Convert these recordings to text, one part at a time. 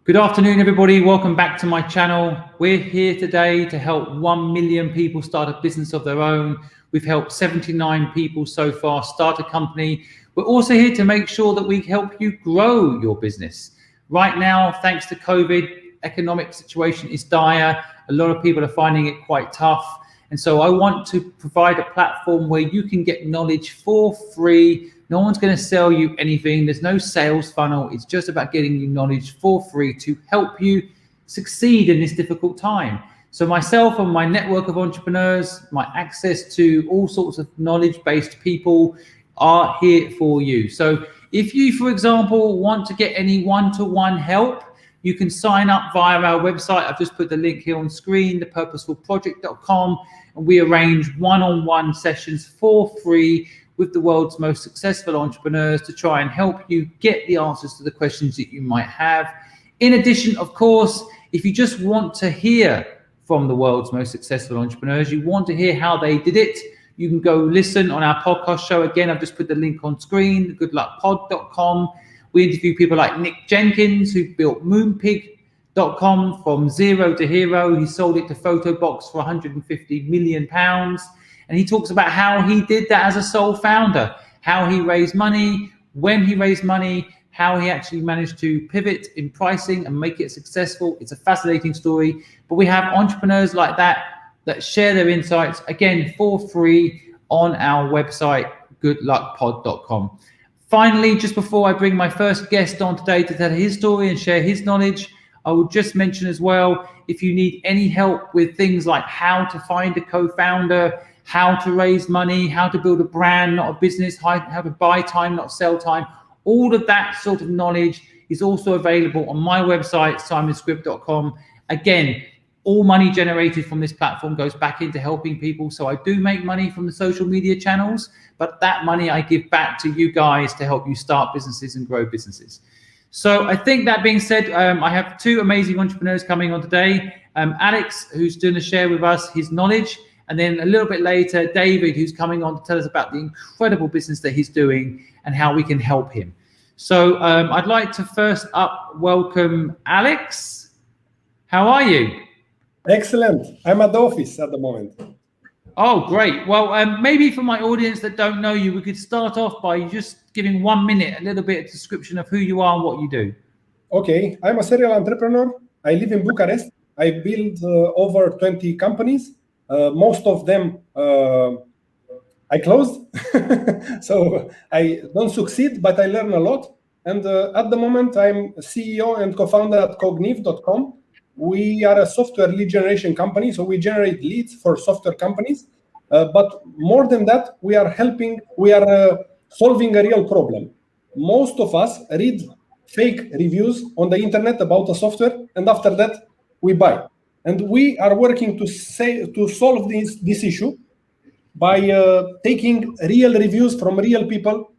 Good afternoon, everybody. Welcome back to my channel. We're here today to help 1 million people start a business of their own. We've helped 79 people so far start a company. We're also here to make sure that we help you grow your business. Right now, thanks to COVID, economic situation is dire. A lot of people are finding it quite tough. And so I want to provide a platform where you can get knowledge for free. No one's going to sell you anything. There's no sales funnel. It's just about getting you knowledge for free to help you succeed in this difficult time. So myself and my network of entrepreneurs, my access to all sorts of knowledge-based people are here for you. So if you, for example, want to get any one-to-one help, you can sign up via our website. I've just put the link here on screen, thepurposefulproject.com, and we arrange one-on-one sessions for free with the world's most successful entrepreneurs to try and help you get the answers to the questions that you might have. In addition, of course, if you just want to hear from the world's most successful entrepreneurs, you want to hear how they did it, you can go listen on our podcast show. Again, I've just put the link on screen, goodluckpod.com. We interview people like Nick Jenkins, who built moonpig.com from zero to hero. He sold it to Photobox for £150 million. And he talks about how he did that as a sole founder, how he raised money, when he raised money, how he actually managed to pivot in pricing and make it successful. It's a fascinating story. But we have entrepreneurs like that share their insights, again, for free on our website, goodluckpod.com. Finally, just before I bring my first guest on today to tell his story and share his knowledge, I will just mention as well, if you need any help with things like how to find a co-founder, how to raise money, how to build a brand, not a business, how to buy time, not sell time, all of that sort of knowledge is also available on my website, simonscript.com. Again, all money generated from this platform goes back into helping people. So I do make money from the social media channels, but that money I give back to you guys to help you start businesses and grow businesses. So I think that being said, I have two amazing entrepreneurs coming on today. Alex, who's going to share with us his knowledge. And then a little bit later, David, who's coming on to tell us about the incredible business that he's doing and how we can help him. So I'd like to first up welcome Alex. How are you? Excellent. I'm at the office at the moment. Oh, great. Well, maybe for my audience that don't know you, we could start off by just giving 1 minute, a little bit of description of who you are and what you do. Okay. I'm a serial entrepreneur. I live in Bucharest. I built over 20 companies. Most of them I closed. So I don't succeed, but I learn a lot. And at the moment, I'm CEO and co-founder at Cogneve.com. We are a software lead generation company, so we generate leads for software companies. But more than that, we are solving a real problem. Most of us read fake reviews on the internet about a software, and after that, we buy. And we are working to solve this issue by taking real reviews from real people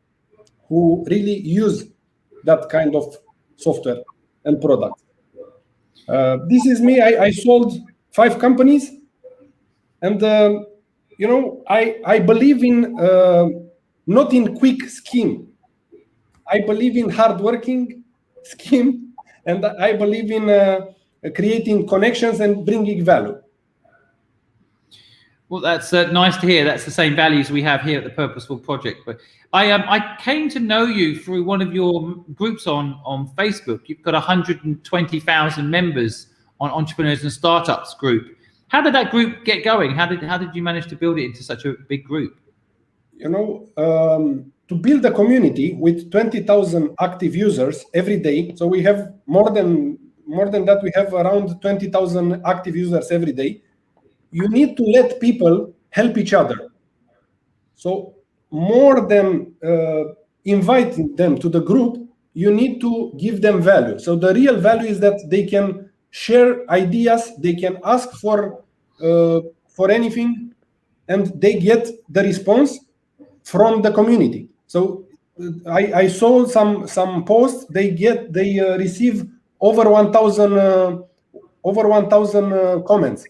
who really use that kind of software and product. This is me. I sold 5 companies, and I believe in not in quick scheme. I believe in hardworking scheme, and I believe in creating connections and bringing value. Well, that's nice to hear. That's the same values we have here at the Purposeful Project. But I came to know you through one of your groups on Facebook. You've got 120,000 members on Entrepreneurs and Startups group. How did that group get going? How did you manage to build it into such a big group? To build a community with 20,000 active users every day. So we have more than that. We have around 20,000 active users every day. You need to let people help each other. So more than inviting them to the group, you need to give them value. So the real value is that they can share ideas, they can ask for anything, and they get the response from the community. So I saw some posts. They receive over 1,000 comments.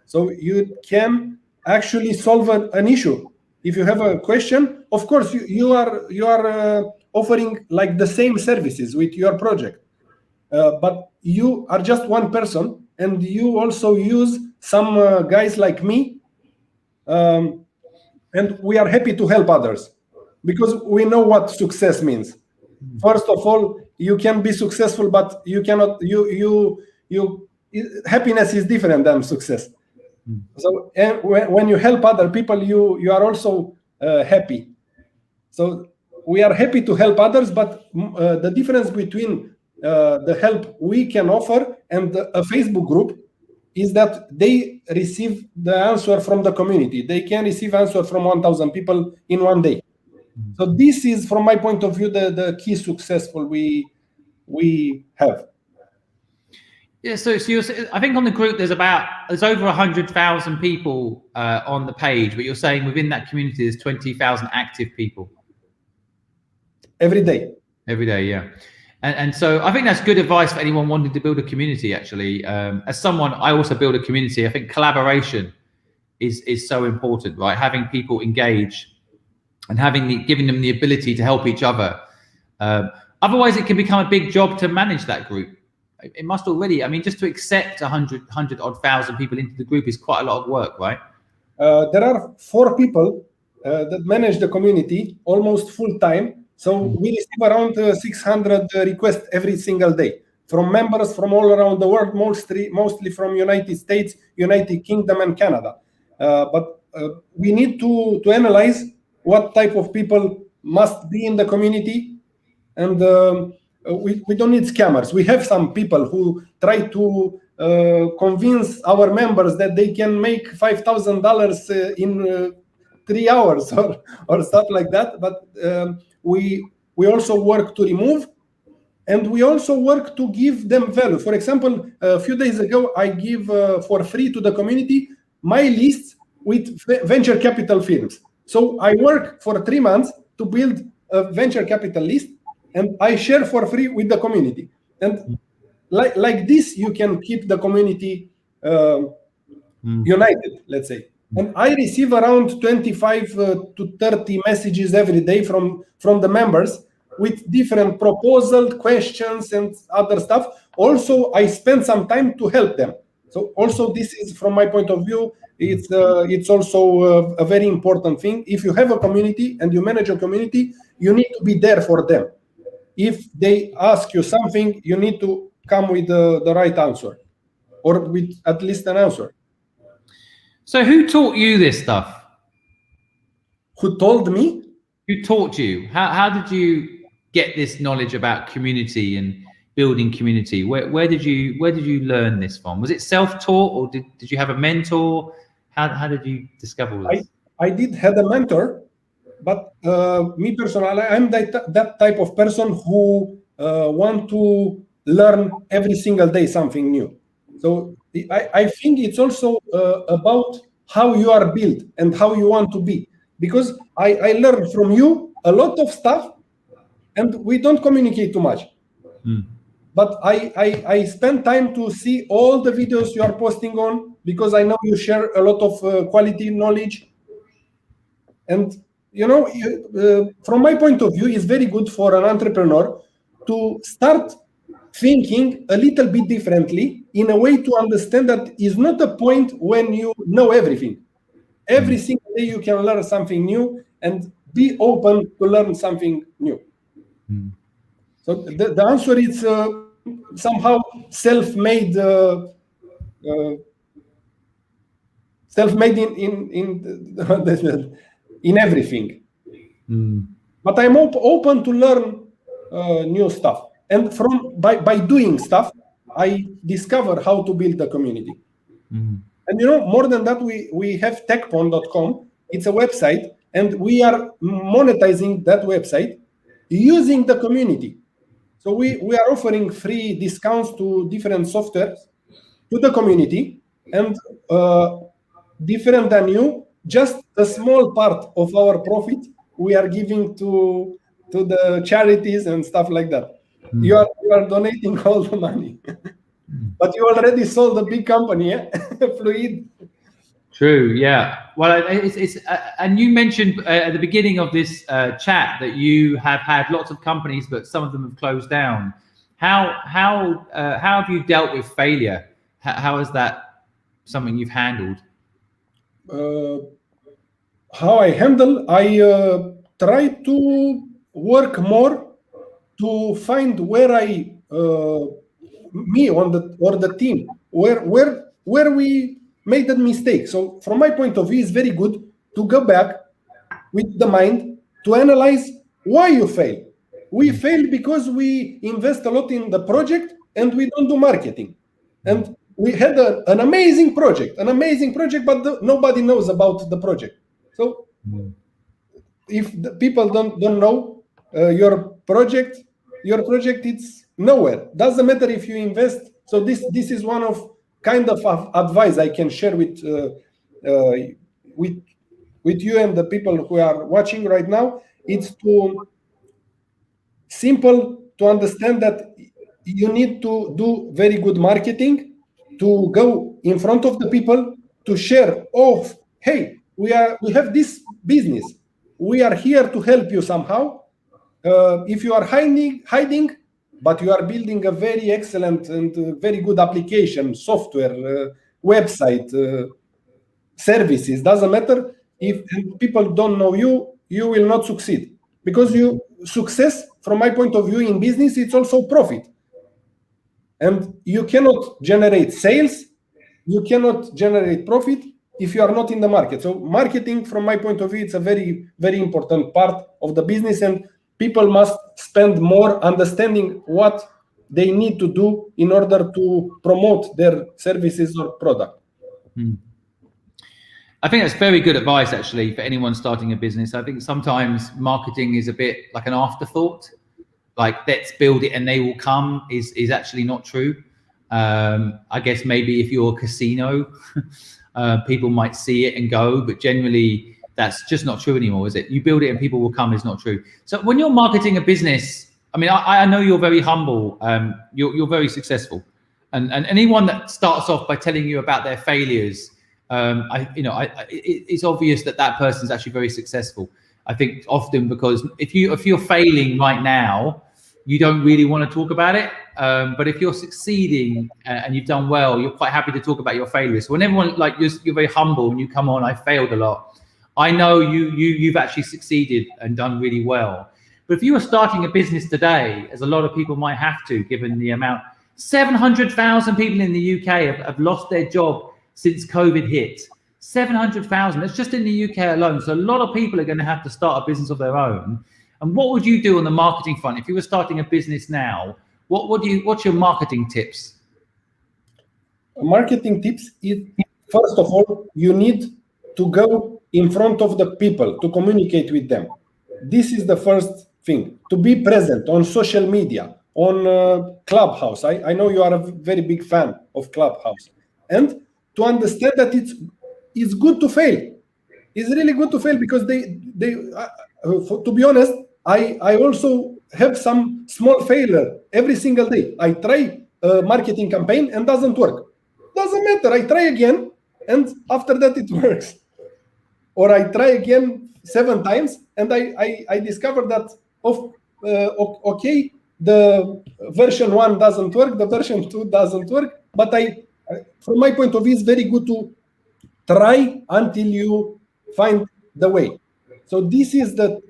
So you can actually solve an issue. If you have a question, of course you are offering like the same services with your project. but you are just one person, and you also use some guys like me, and we are happy to help others because we know what success means. First of all, you can be successful, but you cannot. Happiness is different than success. So, and when you help other people, you are also happy. So we are happy to help others, but the difference between the help we can offer and a Facebook group is that they receive the answer from the community. They can receive answer from 1,000 people in one day. So this is, from my point of view, the key successful we have. Yeah, so you're, I think on the group there's over 100,000 people on the page, but you're saying within that community there's 20,000 active people every day. Every day, yeah. And so I think that's good advice for anyone wanting to build a community. Actually, as someone, I also build a community. I think collaboration is so important, right? Having people engage and giving them the ability to help each other. Otherwise, it can become a big job to manage that group. It must already. I mean, just to accept 100,000 people into the group is quite a lot of work, right? There are 4 people that manage the community almost full time. So we receive around 600 requests every single day from members from all around the world, mostly from United States, United Kingdom, and Canada. But we need to analyze what type of people must be in the community, and we don't need scammers. We have some people who try to convince our members that they can make $5,000 in 3 hours or stuff like that. But we also work to remove, and we also work to give them value. For example, a few days ago, I give for free to the community my lists with venture capital firms. So I work for 3 months to build a venture capital list, and I share for free with the community. And like this, you can keep the community united, let's say. And I receive around 25 to 30 messages every day from the members with different proposals, questions, and other stuff. Also, I spend some time to help them. So also, this is, from my point of view, it's also a very important thing. If you have a community and you manage a community, you need to be there for them. If they ask you something, you need to come with the right answer, or with at least an answer. So who taught you this stuff? Who told me? Who taught you? How did you get this knowledge about community and building community? Where did you learn this from? Was it self-taught, or did you have a mentor? How did you discover this? I did have a mentor, but me personally, I'm that type of person who want to learn every single day something new. So I think it's also about how you are built and how you want to be. Because I learned from you a lot of stuff, and we don't communicate too much. But I spend time to see all the videos you are posting on, because I know you share a lot of quality knowledge. And, you know, from my point of view, it's very good for an entrepreneur to start thinking a little bit differently, in a way to understand that is not a point when you know everything. Every single day you can learn something new, and be open to learn something new. So the answer is somehow self-made in everything. But I'm open to learn new stuff. And by doing stuff, I discover how to build a community. And you know, more than that, we have techpon.com. It's a website, and we are monetizing that website using the community. So we are offering free discounts to different softwares to the community, and different than you, just a small part of our profit we are giving to the charities and stuff like that. You are donating all the money. But you already sold a big company, eh? Fluid. True, yeah. Well, it's and you mentioned at the beginning of this chat that you have had lots of companies, but some of them have closed down. How have you dealt with failure? How is that something you've handled? How I handle? I try to work more to find where I me on the team where we made that mistake. So from my point of view, it's very good to go back with the mind to analyze why you fail. We fail because we invest a lot in the project and we don't do marketing. And we had an amazing project, but nobody knows about the project. So if the people don't know your project, it's nowhere. Doesn't matter if you invest. So this is one of kind of advice I can share with you and the people who are watching right now. It's simple to understand that you need to do very good marketing, to go in front of the people, to share, oh, hey, we have this business. We are here to help you somehow. If you are hiding, but you are building a very excellent and very good application, software, website, services, doesn't matter. If people don't know you, you will not succeed. Because success, from my point of view in business, it's also profit. And you cannot generate sales, you cannot generate profit if you are not in the market. So marketing, from my point of view, it's a very, very important part of the business, and people must spend more understanding what they need to do in order to promote their services or product. I think that's very good advice, actually, for anyone starting a business. I think sometimes marketing is a bit like an afterthought, like let's build it and they will come is actually not true. I guess maybe if you're a casino, people might see it and go, but generally that's just not true anymore, is it? You build it and people will come is not true. So when you're marketing a business, I mean, I know you're very humble, you're very successful, and anyone that starts off by telling you about their failures, it's obvious that person's actually very successful. I think often because if you're failing right now, you don't really want to talk about it. But if you're succeeding and you've done well, you're quite happy to talk about your failures. So when everyone, like you're very humble and you come on, I failed a lot. I know you've actually succeeded and done really well. But if you were starting a business today, as a lot of people might have to, given the amount, 700,000 people in the UK have lost their job since COVID hit. 700,000, that's just in the UK alone. So a lot of people are going to have to start a business of their own. And what would you do on the marketing front? If you were starting a business now, what's your marketing tips? Marketing tips is, first of all, you need to go in front of the people to communicate with them. This is the first thing, to be present on social media, on Clubhouse. I know you are a very big fan of Clubhouse. And to understand that it's good to fail. It's really good to fail, because to be honest, I also have some small failure every single day. I try a marketing campaign and doesn't work. Doesn't matter. I try again, and after that it works. Or I try again 7 times, and I discovered that okay, the version 1 doesn't work, the version 2 doesn't work. But from my point of view, it's very good to try until you find the way. So this is the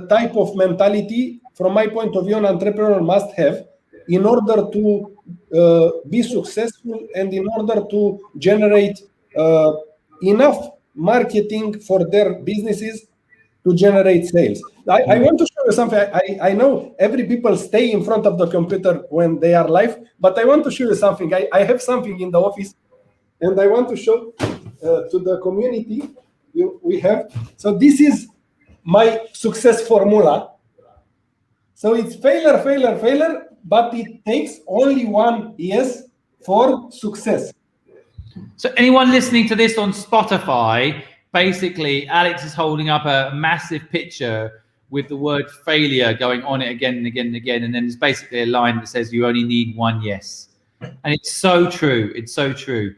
type of mentality, from my point of view, an entrepreneur must have in order to be successful and in order to generate enough marketing for their businesses to generate sales. I want to show you something. I know every people stay in front of the computer when they are live, but I want to show you something. I have something in the office, and I want to show to the community we have. So this is my success formula. So it's failure, but it takes only 1 yes for success. So anyone listening to this on Spotify, basically Alex is holding up a massive picture with the word failure going on it again and again and again. And then there's basically a line that says you only need 1 yes. And it's so true. It's so true.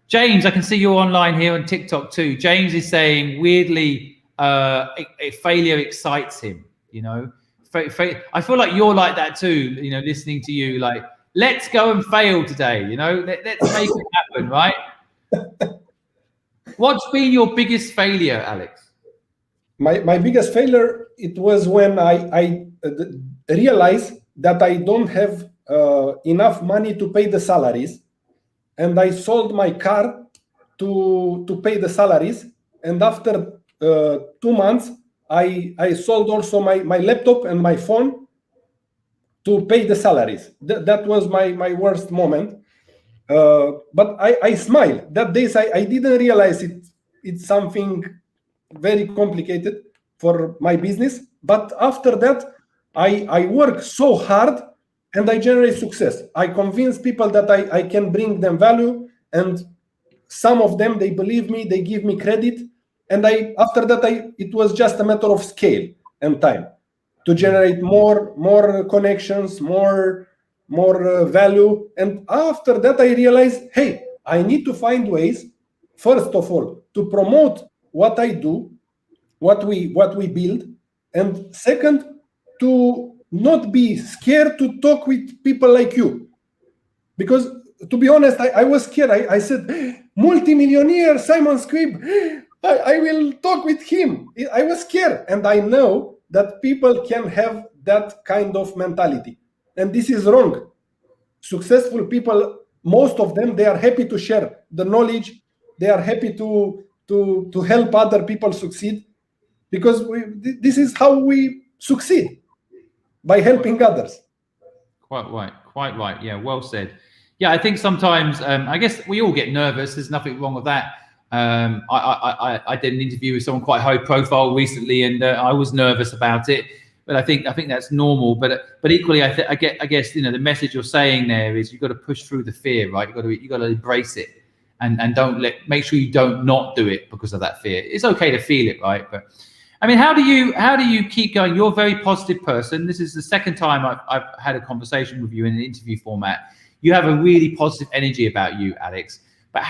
James, I can see you're online here on TikTok too. James is saying, weirdly, failure excites him. You know, I feel like you're like that too, you know, listening to you, like, let's go and fail today, you know, let's make it happen, right? What's been your biggest failure, Alex? My biggest failure, it was when I realized that I don't have enough money to pay the salaries, and I sold my car to pay the salaries. And after 2 months, I sold also my laptop and my phone to pay the salaries. That was my worst moment. But I smile. That days I didn't realize it's something very complicated for my business. But after that, I work so hard and I generate success. I convince people that I can bring them value, and some of them, they believe me, they give me credit. And after that, it was just a matter of scale and time to generate more connections, more value. And after that, I realized, hey, I need to find ways, first of all, to promote what I do, what we build, and second, to not be scared to talk with people like you. Because to be honest, I was scared. I said, multimillionaire Simon Squibb, I will talk with him. I was scared. And I know that people can have that kind of mentality. And this is wrong. Successful people, most of them, they are happy to share the knowledge. They are happy to help other people succeed, because this is how we succeed, by helping others. Quite right. Yeah, well said. Yeah, I think sometimes, I guess we all get nervous. There's nothing wrong with that. I did an interview with someone quite high profile recently, and I was nervous about it. But I think that's normal. But equally, I guess you know, the message you're saying there is you've got to push through the fear, right? You got to embrace it, and make sure you don't not do it because of that fear. It's okay to feel it, right? But I mean, how do you keep going? You're a very positive person. This is the second time I've had a conversation with you in an interview format. You have a really positive energy about you, Alex. But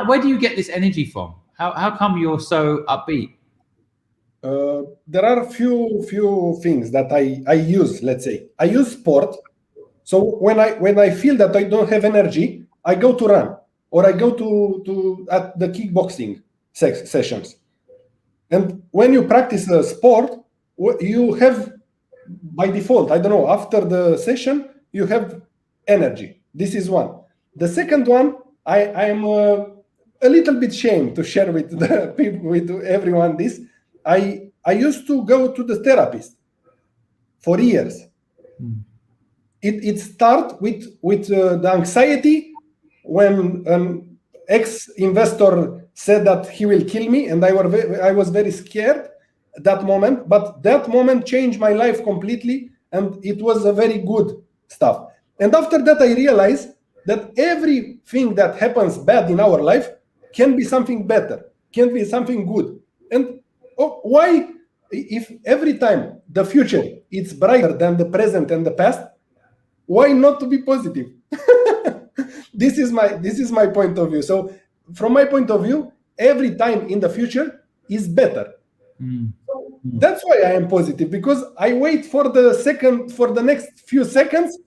where do you get this energy from? How come you're so upbeat? There are few things that I use. Let's say I use sport. So when I feel that I don't have energy, I go to run, or I go to at the kickboxing sessions. And when you practice a sport, you have, by default, I don't know, after the session, you have energy. This is one. The second one, I'm a little bit ashamed to share with the people, with everyone this. I used to go to the therapist for years. It started with the anxiety when an ex-investor said that he will kill me, and I was very scared at that moment. But that moment changed my life completely, and it was a very good stuff. And after that, I realized that everything that happens bad in our life can be something better, can be something good. And why, if every time the future is brighter than the present and the past, why not to be positive? This is my point of view. So from my point of view, every time in the future is better. So that's why I am positive, because I wait for the next few seconds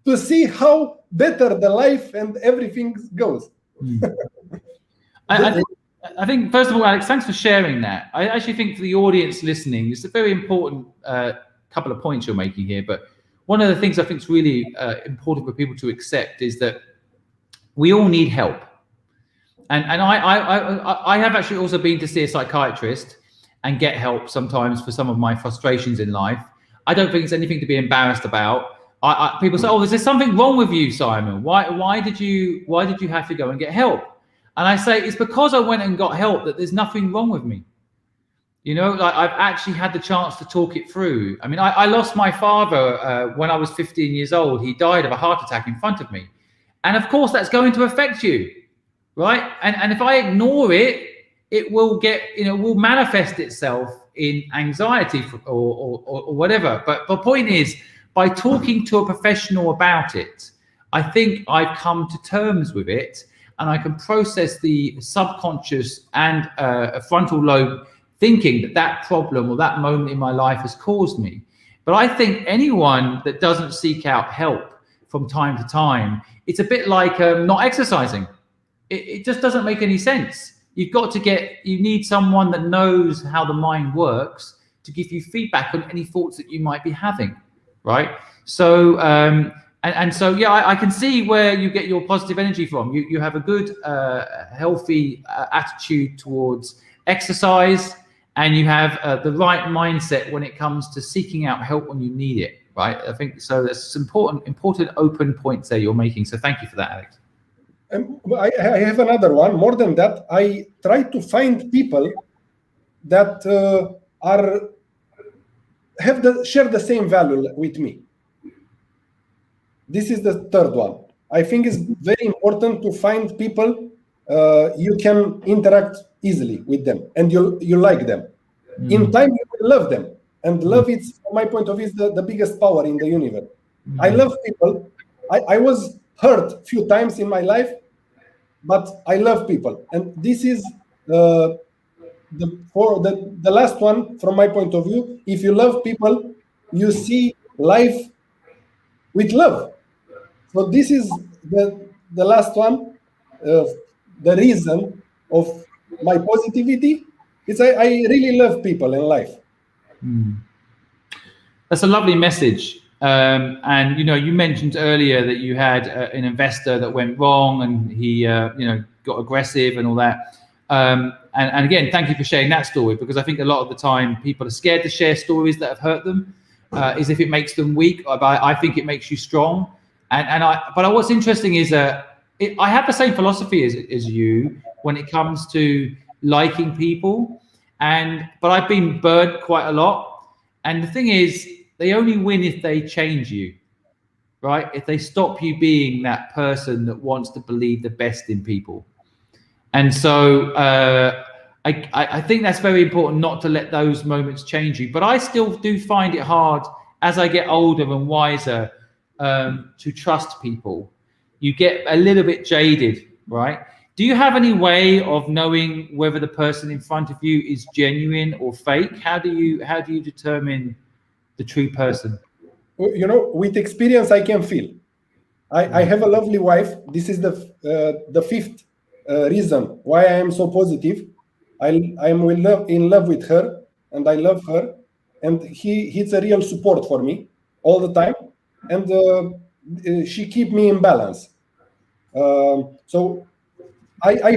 to see how better the life and everything goes. I think, first of all, Alex, thanks for sharing that. I actually think for the audience listening, it's a very important couple of points you're making here. But one of the things I think is really important for people to accept is that we all need help. And I have actually also been to see a psychiatrist and get help sometimes for some of my frustrations in life. I don't think it's anything to be embarrassed about. People say, "Oh, is there something wrong with you, Simon? Why did you have to go and get help?" And I say, it's because I went and got help that there's nothing wrong with me. You know, like I've actually had the chance to talk it through. I mean, I lost my father when I was 15 years old. He died of a heart attack in front of me. And of course, that's going to affect you, right? And if I ignore it, it will will manifest itself in anxiety or whatever. But the point is, by talking to a professional about it, I think I've come to terms with it, and I can process the subconscious and frontal lobe thinking that problem or that moment in my life has caused me. But I think anyone that doesn't seek out help from time to time, it's a bit like not exercising. It just doesn't make any sense. You need someone that knows how the mind works to give you feedback on any thoughts that you might be having, right? So, so, yeah, I can see where you get your positive energy from. You have a good, healthy attitude towards exercise, and you have the right mindset when it comes to seeking out help when you need it, right? I think so. There's important open points there you're making. So thank you for that, Alex. I have another one. More than that, I try to find people that share the same value with me. This is the third one. I think it's very important to find people you can interact easily with them, and you like them. In time, you will love them, and love is, from my point of view, is the biggest power in the universe. I love people. I was hurt few times in my life, but I love people, and this is the last one from my point of view. If you love people, you see life with love. So this is the last one. The reason of my positivity is I really love people in life. That's a lovely message. And you mentioned earlier that you had an investor that went wrong, and he got aggressive and all that. And again, thank you for sharing that story, because I think a lot of the time people are scared to share stories that have hurt them, as if it makes them weak. But I think it makes you strong. But what's interesting is I have the same philosophy as you when it comes to liking people, but I've been burnt quite a lot. And the thing is, they only win if they change you, right? If they stop you being that person that wants to believe the best in people. And so I think that's very important, not to let those moments change you. But I still do find it hard as I get older and wiser to trust people. You get a little bit jaded, right? Do you have any way of knowing whether the person in front of you is genuine or fake? How do you determine the true person? With experience, I can feel. I have a lovely wife. This is the fifth reason why I am so positive. I am in love with her, and I love her, and he's a real support for me all the time, and she keep me in balance. So I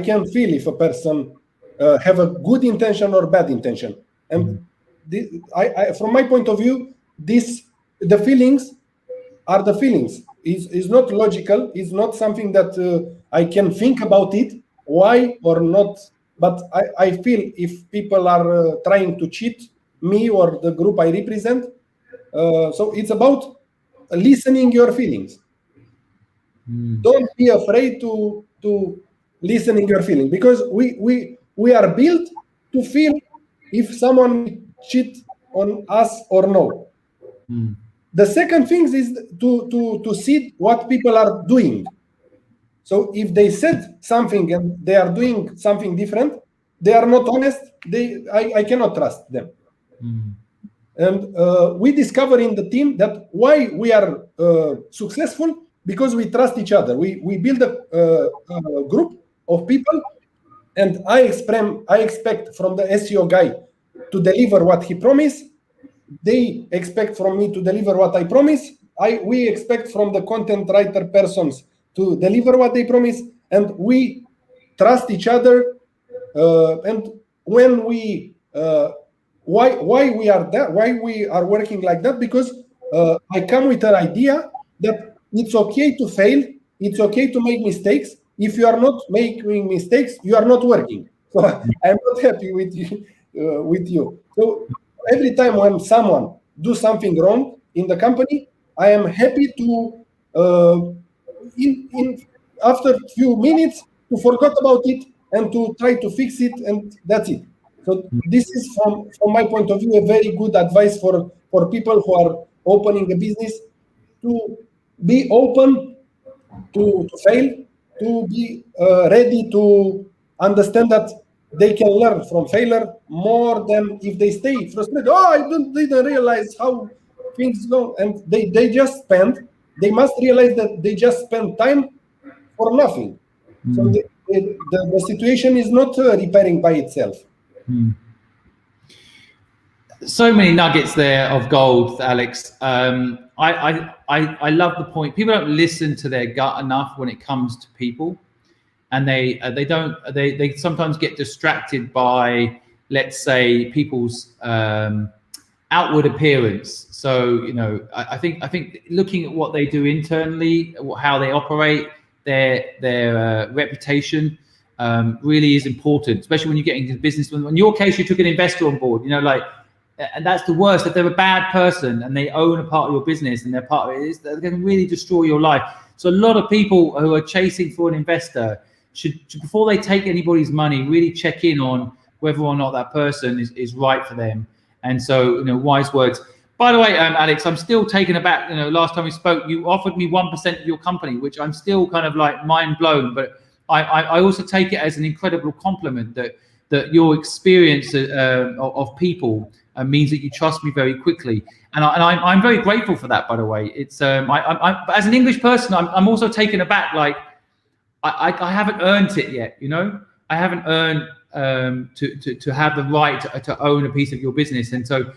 can feel if a person have a good intention or bad intention, and from my point of view, the feelings are the feelings. It's not logical. It's not something that I can think about it, why or not. But I feel if people are trying to cheat me or the group I represent. So it's about listening your feelings. Don't be afraid to listening your feelings, because we are built to feel if someone cheat on us or no. The second thing is to see what people are doing. So if they said something and they are doing something different, they are not honest. I cannot trust them. And we discover in the team that why we are successful, because we trust each other. We build a group of people, and I expect from the SEO guy to deliver what he promised. They expect from me to deliver what I promise. We expect from the content writer persons to deliver what they promise, and we trust each other. And when why we are that? Why we are working like that? Because I come with an idea that it's okay to fail. It's okay to make mistakes. If you are not making mistakes, you are not working. So I'm not happy with you. So every time when someone do something wrong in the company, I am happy to after a few minutes to forget about it and to try to fix it, and that's it. So this is from my point of view a very good advice for people who are opening a business, to be open to fail, to be ready to understand that they can learn from failure more than if they stay frustrated. Oh, I didn't realize how things go, and they just spend. They must realize that they just spend time for nothing. So the situation is not repairing by itself. So many nuggets there of gold, Alex. I love the point. People don't listen to their gut enough when it comes to people, and they sometimes get distracted by, let's say, people's outward appearance. So I think looking at what they do internally, how they operate, their reputation really is important, especially when you get into business. In your case, you took an investor on board. And that's the worst. If they're a bad person and they own a part of your business and they're part of it, they can really destroy your life. So a lot of people who are chasing for an investor should, before they take anybody's money, really check in on whether or not that person is right for them. And so, wise words. By the way, Alex, I'm still taken aback. Last time we spoke, you offered me 1% of your company, which I'm still kind of like mind blown. But I also take it as an incredible compliment that your experience of people means that you trust me very quickly, and I'm very grateful for that. By the way, it's but as an English person, I'm also taken aback. Like I haven't earned it yet. I haven't earned to have the right to own a piece of your business, and so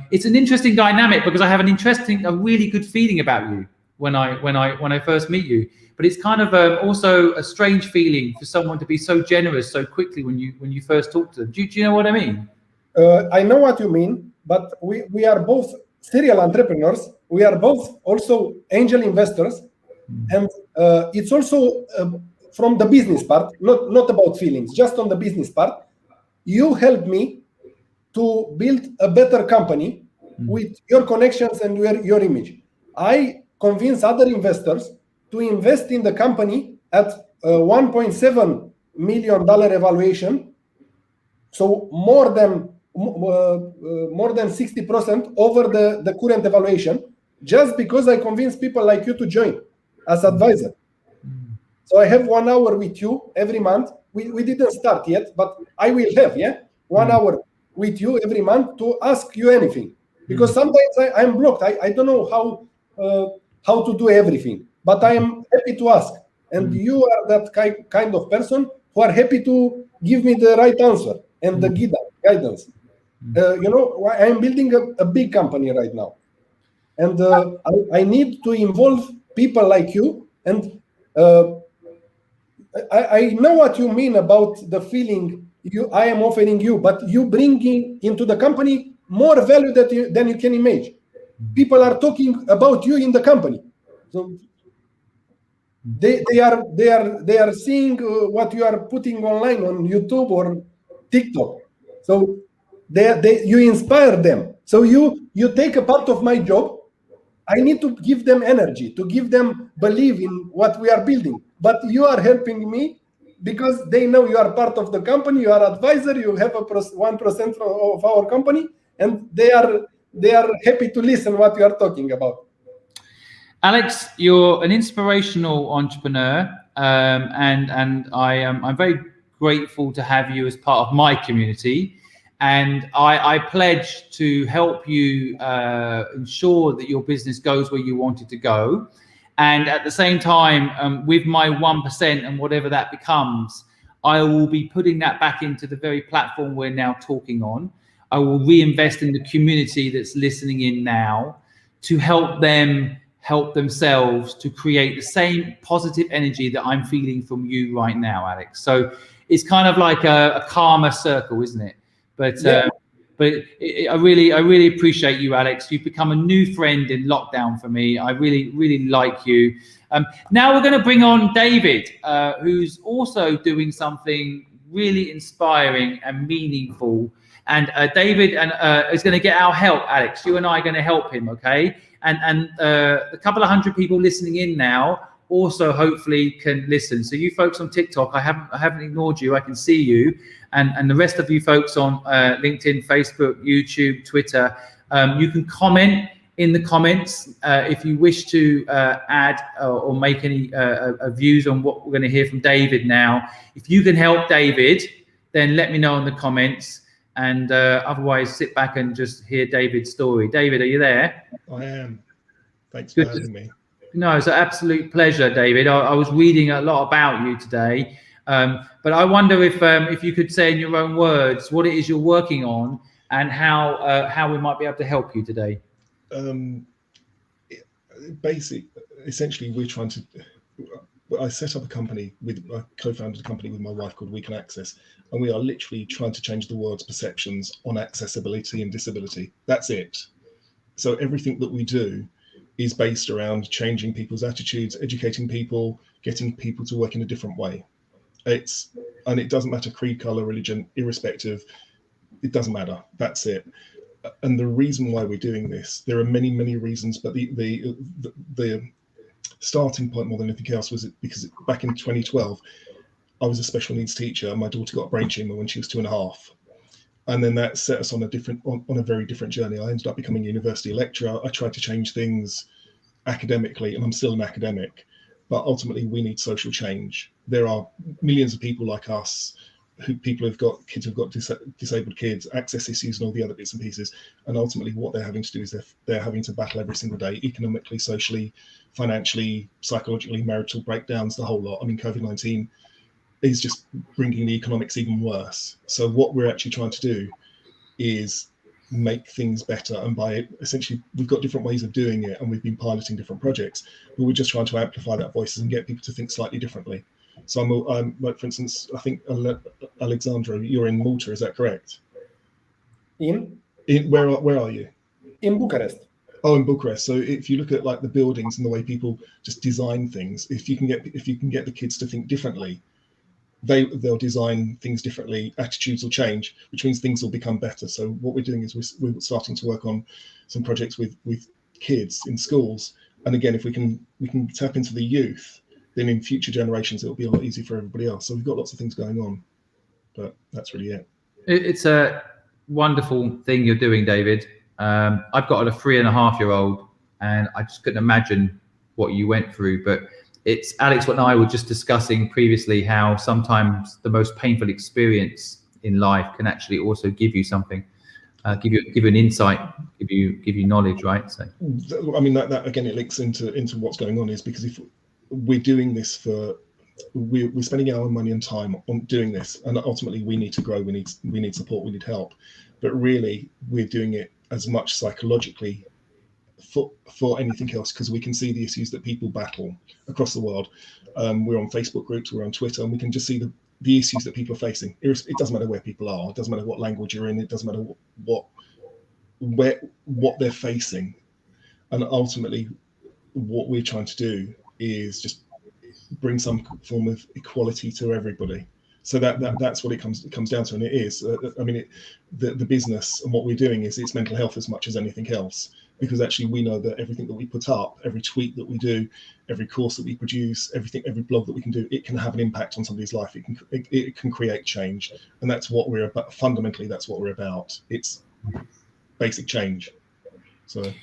it's an interesting dynamic because I have a really good feeling about you when I first meet you. But it's kind of also a strange feeling for someone to be so generous so quickly when you first talk to them. Do you know what I mean? I know what you mean, but we are both serial entrepreneurs. We are both also angel investors, and it's also from the business part, not about feelings, just on the business part. You helped me to build a better company with your connections and your image. I convince other investors to invest in the company at $1.7 million evaluation, so more than 60% over the current evaluation, just because I convince people like you to join as advisor. So I have 1 hour with you every month. We didn't start yet, but I will have 1 hour with you every month to ask you anything, because sometimes I'm blocked. I don't know how to do everything, but I am happy to ask, and you are that kind of person who are happy to give me the right answer and the guidance. I'm building a big company right now, and I need to involve people like you. And I know what you mean about the feeling I am offering you, but you bringing into the company more value than you can imagine. People are talking about you in the company, so they are seeing what you are putting online on YouTube or TikTok. So you inspire them. So you take a part of my job. I need to give them energy, to give them belief in what we are building. But you are helping me because they know you are part of the company. You are advisor. You have 1% of our company, and they are happy to listen what you are talking about. Alex, you're an inspirational entrepreneur, and I'm very grateful to have you as part of my community. And I pledge to help you ensure that your business goes where you want it to go. And at the same time, with my 1% and whatever that becomes, I will be putting that back into the very platform we're now talking on. I will reinvest in the community that's listening in now to help them help themselves to create the same positive energy that I'm feeling from you right now, Alex. So it's kind of like a karma circle, isn't it? But I really appreciate you, Alex. You've become a new friend in lockdown for me. I really like you. Now we're going to bring on David, who's also doing something really inspiring and meaningful. And David is going to get our help, Alex. You and I are going to help him, okay? And a couple of hundred people listening in now also hopefully can listen. So you folks on TikTok, I haven't ignored you. I can see you. And the rest of you folks on LinkedIn, Facebook, YouTube, Twitter, you can comment in the comments if you wish to add or make any views on what we're going to hear from David now. If you can help David then let me know in the comments. And otherwise, sit back and just hear David's story. David, are you there? I am. Thanks for having me. No, it's an absolute pleasure, David. I was reading a lot about you today, but I wonder if you could say in your own words what it is you're working on and how we might be able to help you today. Essentially, we're trying to. I set up a company I co-founded a company with my wife called WeCanAccess, and we are literally trying to change the world's perceptions on accessibility and disability. That's it. So everything that we do is based around changing people's attitudes, educating people, getting people to work in a different way. And it doesn't matter creed, color, religion, irrespective. It doesn't matter. That's it. And the reason why we're doing this, there are many, many reasons, but the starting point more than anything else was because back in 2012, I was a special needs teacher. My daughter got a brain tumor when she was 2.5. And then that set us on a very different journey. I ended up becoming a university lecturer. I tried to change things academically, and I'm still an academic, but ultimately we need social change. There are millions of people like us, kids who've got disabled kids, access issues and all the other bits and pieces. And ultimately what they're having to do is they're having to battle every single day, economically, socially, financially, psychologically, marital breakdowns, the whole lot. I mean, COVID-19 is just bringing the economics even worse. So what we're actually trying to do is make things better, and by essentially we've got different ways of doing it, and we've been piloting different projects, but we're just trying to amplify that voices and get people to think slightly differently. So I'm like, for instance, I think Alexandru, you're in Malta, is that correct? Where are you? In Bucharest. Oh, in Bucharest. So if you look at like the buildings and the way people just design things, if you can get the kids to think differently, they'll design things differently, attitudes will change, which means things will become better. So what we're doing is we're starting to work on some projects with kids in schools. And again, if we can tap into the youth, then in future generations, it'll be a lot easier for everybody else. So we've got lots of things going on, but that's really it. It's a wonderful thing you're doing, David. I've got a 3.5-year-old, and I just couldn't imagine what you went through, but it's Alex and I were just discussing previously how sometimes the most painful experience in life can actually also give you something, give you an insight, give you knowledge, right? So I mean that again, it links into what's going on, is because if we're doing this we're spending our money and time on doing this, and ultimately we need to grow, we need support, we need help, but really we're doing it as much psychologically for anything else, because we can see the issues that people battle across the world. We're on Facebook groups, we're on Twitter, and we can just see the issues that people are facing. It doesn't matter where people are, it doesn't matter what language you're in, it doesn't matter what they're facing. And ultimately what we're trying to do is just bring some form of equality to everybody. So that's what it comes down to, and it is. I mean, the business and what we're doing is it's mental health as much as anything else, because actually we know that everything that we put up, every tweet that we do, every course that we produce, every blog that we can do, it can have an impact on somebody's life. It can create change, and that's what we're about. Fundamentally, that's what we're about. It's basic change. So.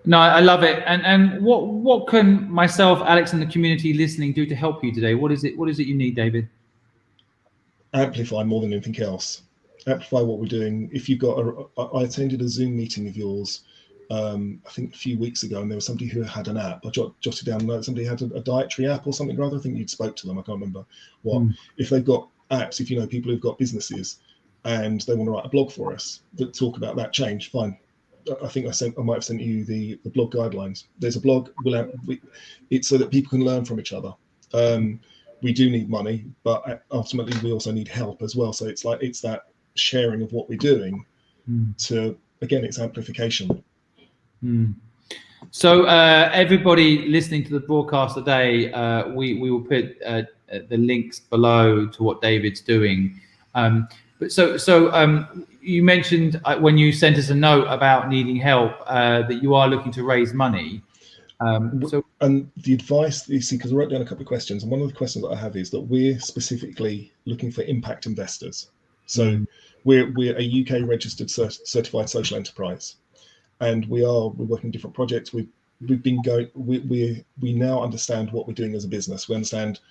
No, I love it. And what can myself, Alex, and the community listening do to help you today? What is it you need, David? Amplify more than anything else. Amplify what we're doing. If you've got I attended a Zoom meeting of yours, I think a few weeks ago, and there was somebody who had an app. I jotted down notes. Somebody had a dietary app or something rather. I think you'd spoke to them. I can't remember what. If they've got apps, if you know people who've got businesses and they want to write a blog for us that talk about that change, fine. I think I might have sent you the blog guidelines. There's a blog. It's so that people can learn from each other. We do need money, but ultimately we also need help as well. So it's that sharing of what we're doing to, again, it's amplification. So everybody listening to the broadcast today, we will put the links below to what David's doing. But so you mentioned when you sent us a note about needing help that you are looking to raise money. And the advice, you see, because I wrote down a couple of questions, and one of the questions that I have is that we're specifically looking for impact investors. So we're a UK registered certified social enterprise, and we're working different projects. We've been going. We now understand what we're doing as a business. We understand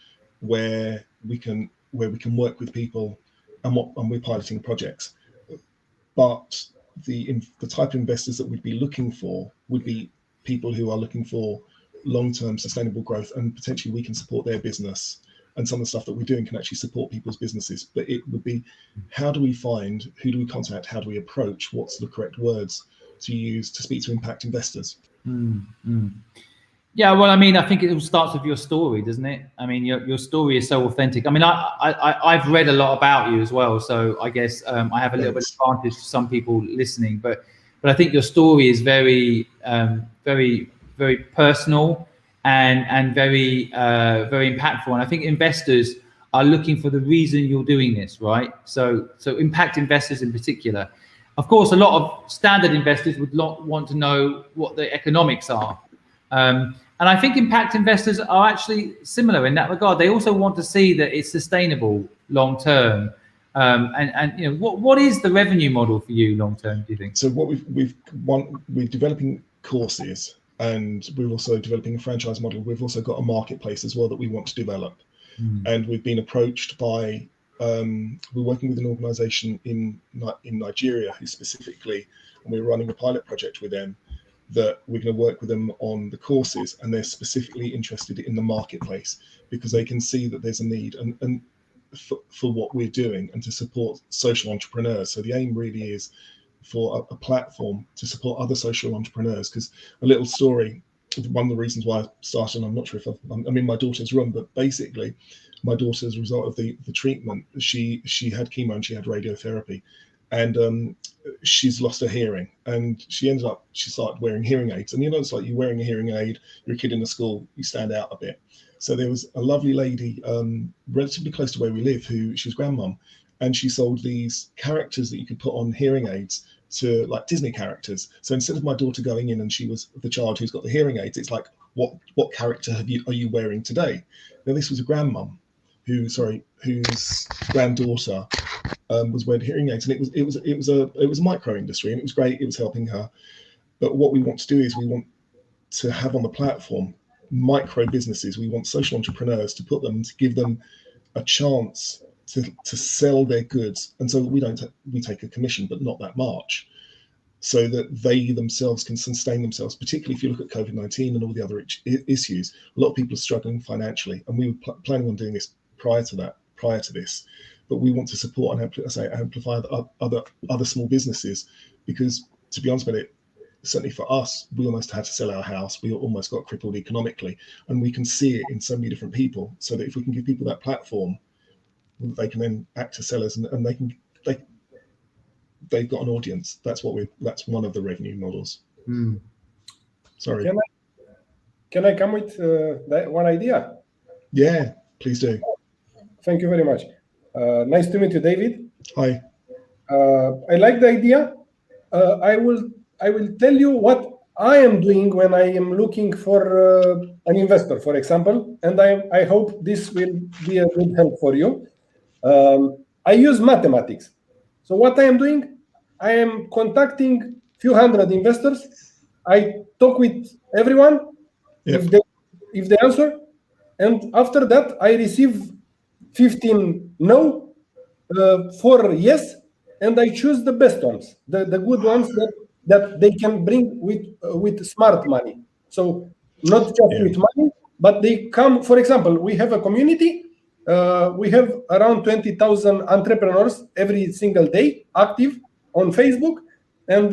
where we can work with people and we're piloting projects. But the type of investors that we'd be looking for would be people who are looking for long-term sustainable growth, and potentially we can support their business, and some of the stuff that we're doing can actually support people's businesses. But it would be, how do we find, who do we contact, how do we approach, what's the correct words to use to speak to impact investors? Yeah, well, I mean, I think it all starts with your story, doesn't it? I mean, your story is so authentic. I mean, I've read a lot about you as well, so I guess I have a little bit of advantage to some people listening. But I think your story is very, very personal and very impactful. And I think investors are looking for the reason you're doing this, right? So impact investors in particular. Of course, a lot of standard investors would want to know what the economics are. And I think impact investors are actually similar in that regard. They also want to see that it's sustainable long term. And you know, what is the revenue model for you long term, do you think? So what we're developing courses, and we're also developing a franchise model. We've also got a marketplace as well that we want to develop. And we've been approached by, we're working with an organization in Nigeria who specifically, and we're running a pilot project with them, that we're going to work with them on the courses, and they're specifically interested in the marketplace because they can see that there's a need and for what we're doing, and to support social entrepreneurs. So the aim really is for a platform to support other social entrepreneurs. Because a little story, one of the reasons why I started, and I'm not sure if I'm in my daughter's room, but basically my daughter, as a result of the treatment, she had chemo and she had radiotherapy, and she's lost her hearing, and she started wearing hearing aids. And you know, it's like you're wearing a hearing aid, you're a kid in the school, you stand out a bit. So there was a lovely lady relatively close to where we live, who she was grandmum, and she sold these characters that you could put on hearing aids to, like, Disney characters. So instead of my daughter going in and she was the child who's got the hearing aids, it's like, what character are you wearing today? Now this was a grandmum whose granddaughter was wearing hearing aids, and it was a micro industry, and it was great. It was helping her. But what we want to do is we want to have on the platform micro businesses. We want social entrepreneurs to put them, to give them a chance to sell their goods, and so we take a commission, but not that much, so that they themselves can sustain themselves. Particularly if you look at COVID-19 and all the other issues, a lot of people are struggling financially, and we were planning on doing this prior to this, but we want to support and amplify other small businesses, because to be honest with it, certainly for us, we almost had to sell our house. We almost got crippled economically, and we can see it in so many different people. So that if we can give people that platform, they can then act as sellers, and they've got an audience. That's one of the revenue models. Sorry. Can I come with that one idea? Yeah, please do. Thank you very much. Nice to meet you, David. Hi. I like the idea. I will tell you what I am doing when I am looking for an investor, for example, and I hope this will be a good help for you. I use mathematics. So what I am doing, I am contacting few hundred investors. I talk with everyone. Yep. If they answer, and after that I receive 15 no, 4 yes, and I choose the best ones, the good ones that they can bring with smart money. So not just with money, but they come. For example, we have a community. We have around 20,000 entrepreneurs every single day active on Facebook, and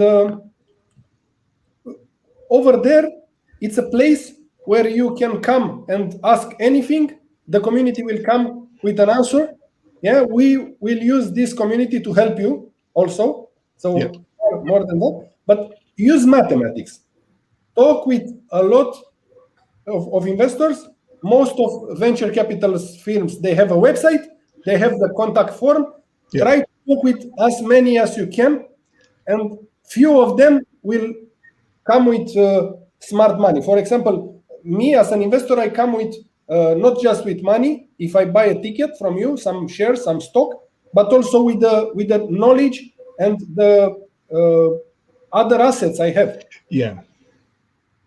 over there, it's a place where you can come and ask anything. The community will come with an answer. Yeah, we will use this community to help you also. So more than that, but use mathematics. Talk with a lot of investors. Most of venture capital firms, they have a website, they have the contact form. Try to talk with as many as you can, and few of them will come with smart money. For example, me as an investor, I come with not just with money. If I buy a ticket from you, some shares, some stock, but also with the knowledge and the other assets I have. Yeah.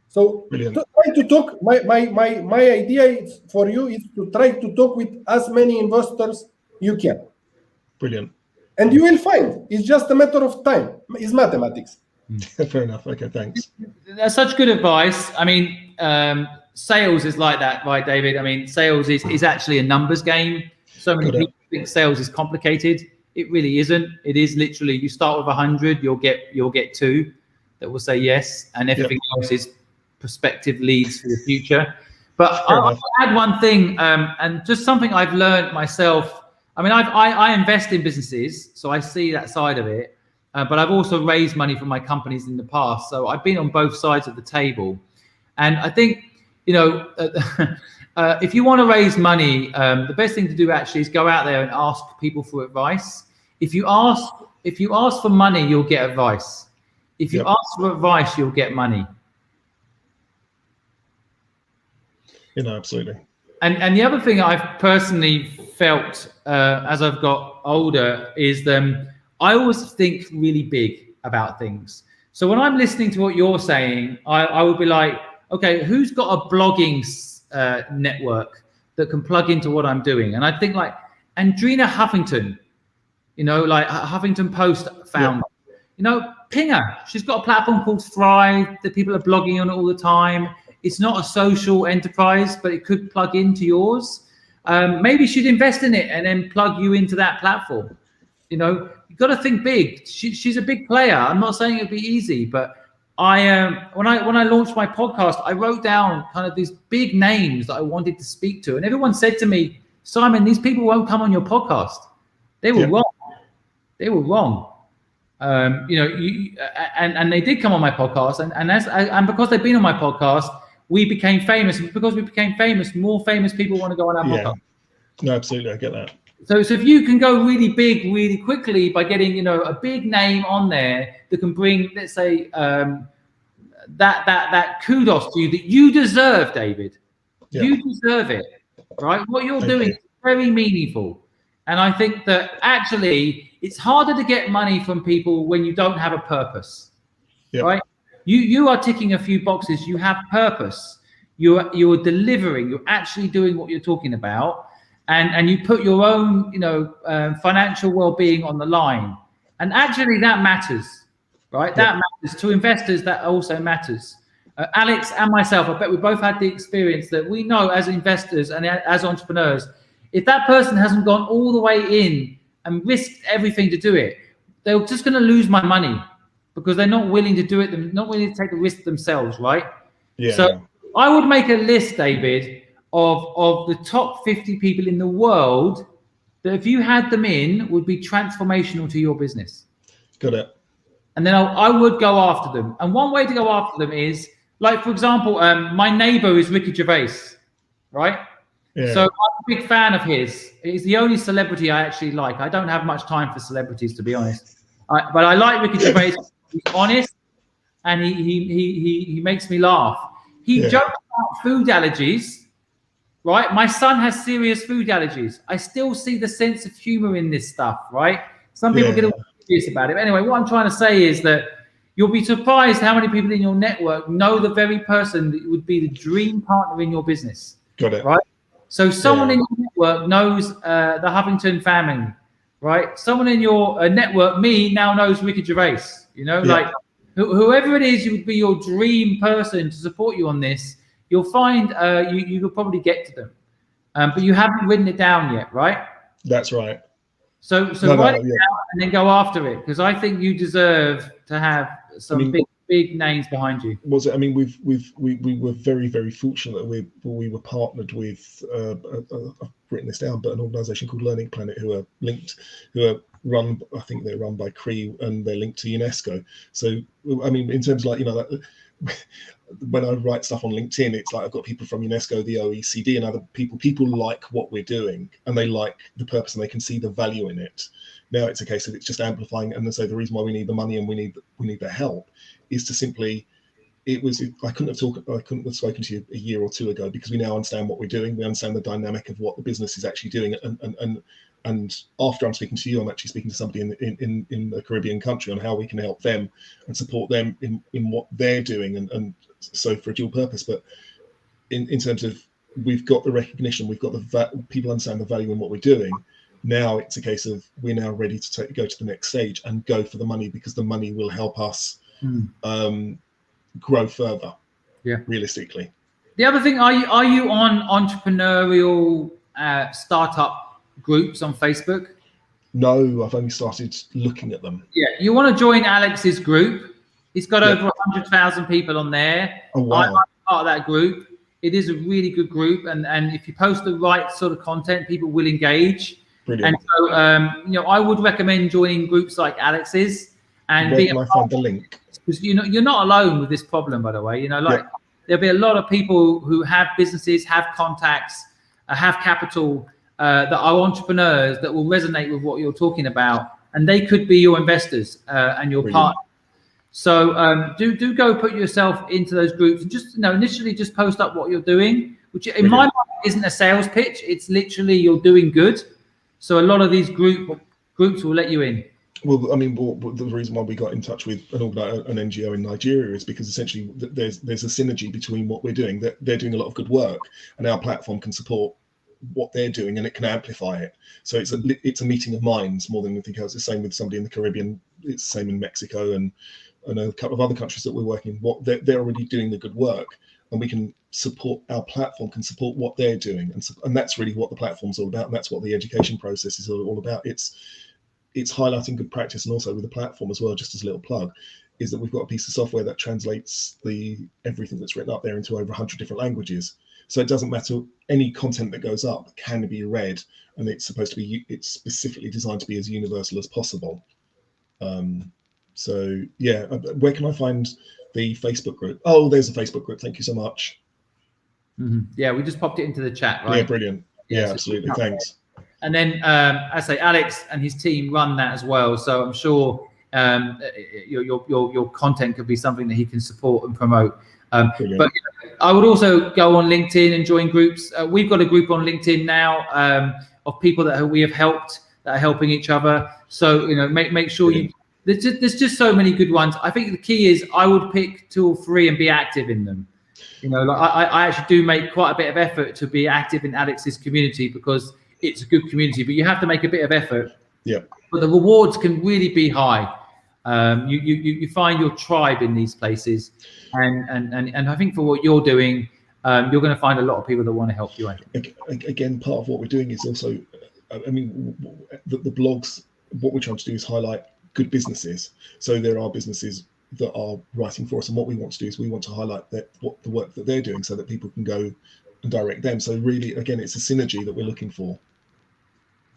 So try to talk. My idea is for you is to try to talk with as many investors you can. Brilliant. And you will find it's just a matter of time. It's mathematics. Fair enough. Okay, thanks. That's such good advice. I mean, sales is like that, right, David? I mean, sales is actually a numbers game. So many people think sales is complicated. It really isn't. It is literally, you start with 100, you'll get 2 that will say yes, and everything else is prospective leads for the future. But I'll add one thing, and just something I've learned myself. I mean, I invest in businesses, so I see that side of it. But I've also raised money for my companies in the past, so I've been on both sides of the table. And I think, if you want to raise money, the best thing to do actually is go out there and ask people for advice. If you ask for money, you'll get advice. If you ask for advice, you'll get money. Absolutely. And the other thing I've personally felt as I've got older is I always think really big about things. So when I'm listening to what you're saying, I would be like, okay, who's got a blogging network that can plug into what I'm doing? And I think like Andrina Huffington, like Huffington Post founder, ping her. She's got a platform called Thrive that people are blogging on all the time. It's not a social enterprise, but it could plug into yours. Maybe she'd invest in it and then plug you into that platform. You've got to think big. She's a big player. I'm not saying it'd be easy, but when I launched my podcast, I wrote down kind of these big names that I wanted to speak to, and everyone said to me, Simon, these people won't come on your podcast. They were wrong. They were wrong. And they did come on my podcast, and because they've been on my podcast, we became famous. And because we became famous, more famous people want to go on our podcast. No, absolutely, I get that. So if you can go really big, really quickly by getting, a big name on there that can bring, let's say, that kudos to you that you deserve, David. Yeah. You deserve it, right? What you're doing is very meaningful. And I think that actually it's harder to get money from people when you don't have a purpose, right? You are ticking a few boxes. You have purpose. You're delivering. You're actually doing what you're talking about. And you put your own, financial well-being on the line. And actually that matters, right? That matters to investors. That also matters. Alex and myself, I bet we both had the experience that we know as investors and as entrepreneurs, if that person hasn't gone all the way in and risked everything to do it, they're just going to lose my money because they're not willing to do it. They're not willing to take the risk themselves, right? Yeah. So I would make a list, David, of the top 50 people in the world that if you had them in would be transformational to your business. Got it. And then I would go after them. And one way to go after them is, like, for example, my neighbor is Ricky Gervais, right? Yeah. So I'm a big fan of his. He's the only celebrity I actually like. I don't have much time for celebrities, to be honest. But I like Ricky Gervais. He's honest, and he makes me laugh. He jokes about food allergies, right? My son has serious food allergies. I still see the sense of humor in this stuff, right? Some people get all serious about it. But anyway, what I'm trying to say is that you'll be surprised how many people in your network know the very person that would be the dream partner in your business. Got it. Right? So someone in your network knows the Huffington family, right? Someone in your network, me, now knows Ricky Gervais. Like whoever it is, you would be your dream person to support you on this. You'll find you will probably get to them, but you haven't written it down yet, right? That's right. So write it down and then go after it, because I think you deserve to have some big names behind you. I mean, we were very, very fortunate that we were partnered with I've written this down, but an organisation called Learning Planet, who are run, I think they're run by CRI and they're linked to UNESCO. So I mean, in terms of when I write stuff on LinkedIn, it's like I've got people from UNESCO, the OECD, and other people. People like what we're doing, and they like the purpose, and they can see the value in it. Now it's a case of it's just amplifying, and so the reason why we need the money and we need the help is to simply. I couldn't have spoken to you a year or two ago, because we now understand what we're doing. We understand the dynamic of what the business is actually doing, and after I'm speaking to you, I'm actually speaking to somebody in a Caribbean country on how we can help them and support them in what they're doing, and so for a dual purpose. But in terms of, we've got the recognition, we've got the people understand the value in what we're doing. Now it's a case of we're now ready to go to the next stage and go for the money, because the money will help us grow further. Yeah, realistically. The other thing, are you on entrepreneurial startup groups on Facebook? No, I've only started looking at them. Yeah, you want to join Alex's group. He's got over 100,000 people on there. Oh, wow. I'm part of that group. It is a really good group, and if you post the right sort of content, people will engage. Brilliant. And so, I would recommend joining groups like Alex's. And where can I find the link? Because you're not alone with this problem, by the way. There'll be a lot of people who have businesses, have contacts, have capital, that are entrepreneurs that will resonate with what you're talking about, and they could be your investors and your partner. So do go put yourself into those groups, and just initially just post up what you're doing, which in my mind isn't a sales pitch. It's literally you're doing good. So a lot of these groups will let you in. Well, I mean, the reason why we got in touch with an NGO in Nigeria is because essentially there's a synergy between what we're doing. They're doing a lot of good work, and our platform can support what they're doing, and it can amplify it. So it's a meeting of minds more than anything else. It's the same with somebody in the Caribbean. It's the same in Mexico and a couple of other countries that we're working. They're already doing the good work, and we can support. Our platform can support what they're doing, and that's really what the platform's all about, and that's what the education process is all about. It's highlighting good practice, and also with the platform as well, just as a little plug, is that we've got a piece of software that translates everything that's written up there into over 100 different languages. So it doesn't matter, any content that goes up can be read, and it's specifically designed to be as universal as possible. So yeah, where can I find the Facebook group? Oh, there's a Facebook group. Thank you so much. Yeah, we just popped it into the chat, right? Yeah, brilliant. Yeah, absolutely. Thanks. And then I say Alex and his team run that as well. So I'm sure your content could be something that he can support and promote. But I would also go on LinkedIn and join groups. We've got a group on LinkedIn now of people that we have helped, that are helping each other. So make sure there's just so many good ones. I think the key is I would pick 2 or 3 and be active in them. I actually do make quite a bit of effort to be active in Alex's community, because it's a good community, but you have to make a bit of effort. Yeah. But the rewards can really be high. You find your tribe in these places, and I think for what you're doing, you're going to find a lot of people that want to help you. Again, part of what we're doing is also, I mean, the blogs. What we're trying to do is highlight good businesses. So there are businesses that are writing for us, and what we want to do is we want to highlight the work that they're doing, so that people can go and direct them. So really, again, it's a synergy that we're looking for.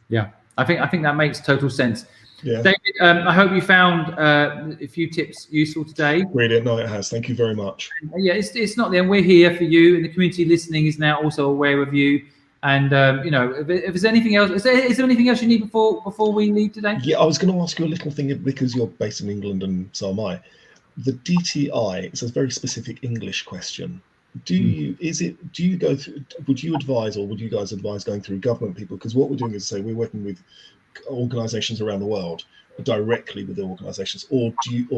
Yeah, I think that makes total sense. Yeah, David, I hope you found a few tips useful today. Brilliant. No, it has. Thank you very much. Yeah, it's not the end. We're here for you, and the community listening is now also aware of you. And if there's anything else, is there anything else you need before we leave today? Yeah, I was going to ask you a little thing, because you're based in England and so am I. The DTI, it's a very specific English question. Would you advise, or would you guys advise going through government people? Because what we're doing is we're working with organizations around the world, directly with the organizations, or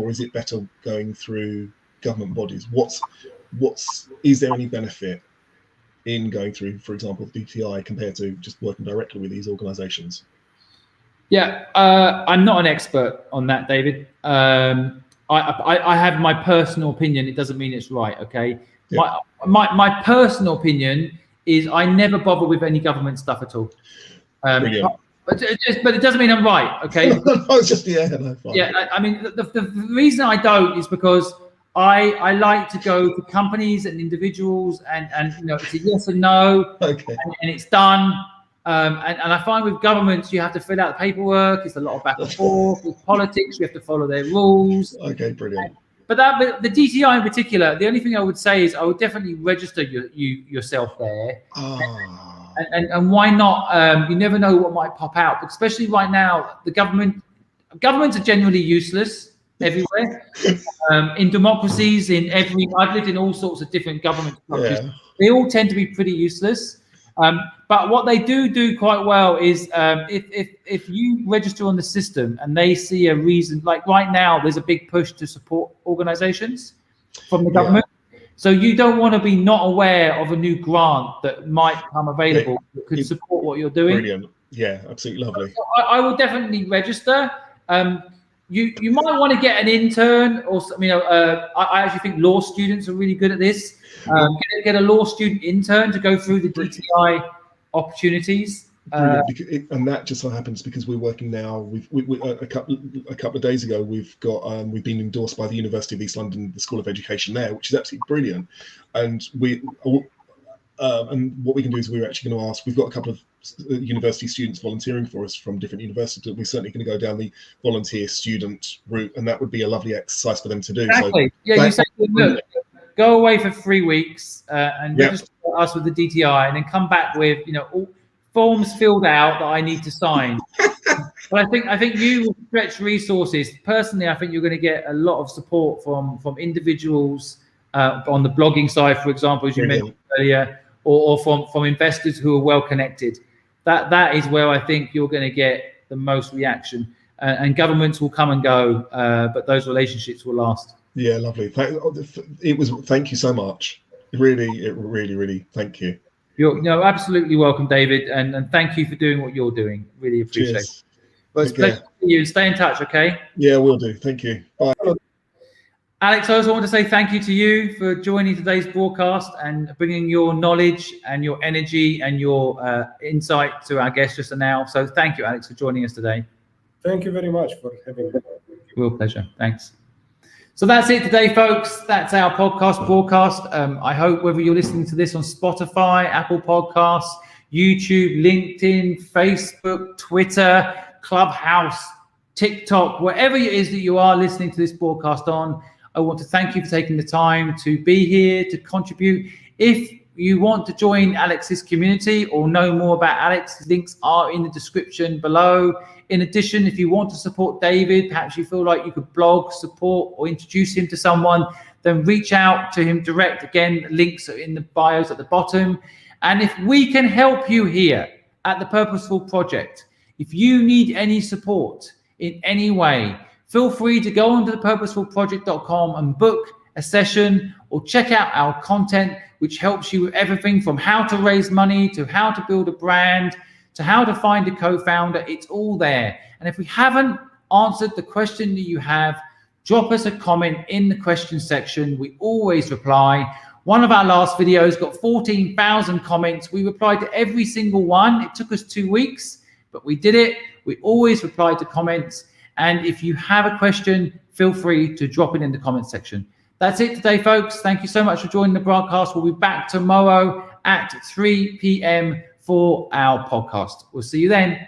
is it better going through government bodies? Is there any benefit in going through, for example, DTI compared to just working directly with these organizations? Yeah, I'm not an expert on that, David. I have my personal opinion. It doesn't mean it's right, okay? Yeah. My personal opinion is I never bother with any government stuff at all. Brilliant. But it doesn't mean I'm right, okay? It's just fine. Yeah, I mean, the reason I don't is because I like to go to companies and individuals, and it's a yes and no, okay, and it's done. And I find with governments, you have to fill out the paperwork. It's a lot of back and forth. With politics, you have to follow their rules. Okay, brilliant. But the DTI in particular, the only thing I would say is I would definitely register yourself there. And why not? You never know what might pop out. But especially right now, governments are generally useless everywhere. In democracies, I've lived in all sorts of different government countries. Yeah. They all tend to be pretty useless. But what they do quite well is if you register on the system and they see a reason, like right now, there's a big push to support organizations from the government. Yeah. So you don't want to be not aware of a new grant that might come available that could support what you're doing. Brilliant. Yeah, absolutely lovely. I will definitely register. You might want to get an intern, or I actually think law students are really good at this. Get a law student intern to go through the DTI opportunities. Brilliant, and that just so happens because we're working now. A couple of days ago, we've been endorsed by the University of East London, the School of Education there, which is absolutely brilliant. And and what we can do is we're actually going to ask. We've got a couple of university students volunteering for us from different universities. But we're certainly going to go down the volunteer student route, and that would be a lovely exercise for them to do. Exactly. So yeah, you say, look, go away for 3 weeks and register us with the DTI, and then come back with all forms filled out that I need to sign. But I think you will stretch resources. Personally, I think you're going to get a lot of support from individuals on the blogging side, for example, as you mentioned earlier, or from investors who are well connected. That is where I think you're going to get the most reaction. And governments will come and go, but those relationships will last. Yeah, lovely. Thank you so much. Really, thank you. You're absolutely welcome, David, and thank you for doing what you're doing. Really appreciate it. Well, it's a pleasure to see you. Stay in touch, okay? Yeah, will do. Thank you. Bye. Alex, I also want to say thank you to you for joining today's broadcast and bringing your knowledge and your energy and your insight to our guest just now. So thank you, Alex, for joining us today. Thank you very much for having me. Real pleasure. Thanks. So that's it today, folks. That's our podcast broadcast. I hope whether you're listening to this on Spotify, Apple Podcasts, YouTube, LinkedIn, Facebook, Twitter, Clubhouse, TikTok, wherever it is that you are listening to this broadcast on, I want to thank you for taking the time to be here, to contribute. If you want to join Alex's community or know more about Alex, links are in the description below. In addition, if you want to support David, perhaps you feel like you could blog, support, or introduce him to someone, then reach out to him direct. Again, links are in the bios at the bottom. And if we can help you here at the Purposeful Project, if you need any support in any way, feel free to go onto thepurposefulproject.com and book a session or check out our content, which helps you with everything from how to raise money to how to build a brand to how to find a co-founder. It's all there. And if we haven't answered the question that you have, drop us a comment in the question section. We always reply. One of our last videos got 14,000 comments. We replied to every single one. It took us 2 weeks, but we did it. We always reply to comments. And if you have a question, feel free to drop it in the comment section. That's it today, folks. Thank you so much for joining the broadcast. We'll be back tomorrow at 3 p.m. for our podcast. We'll see you then.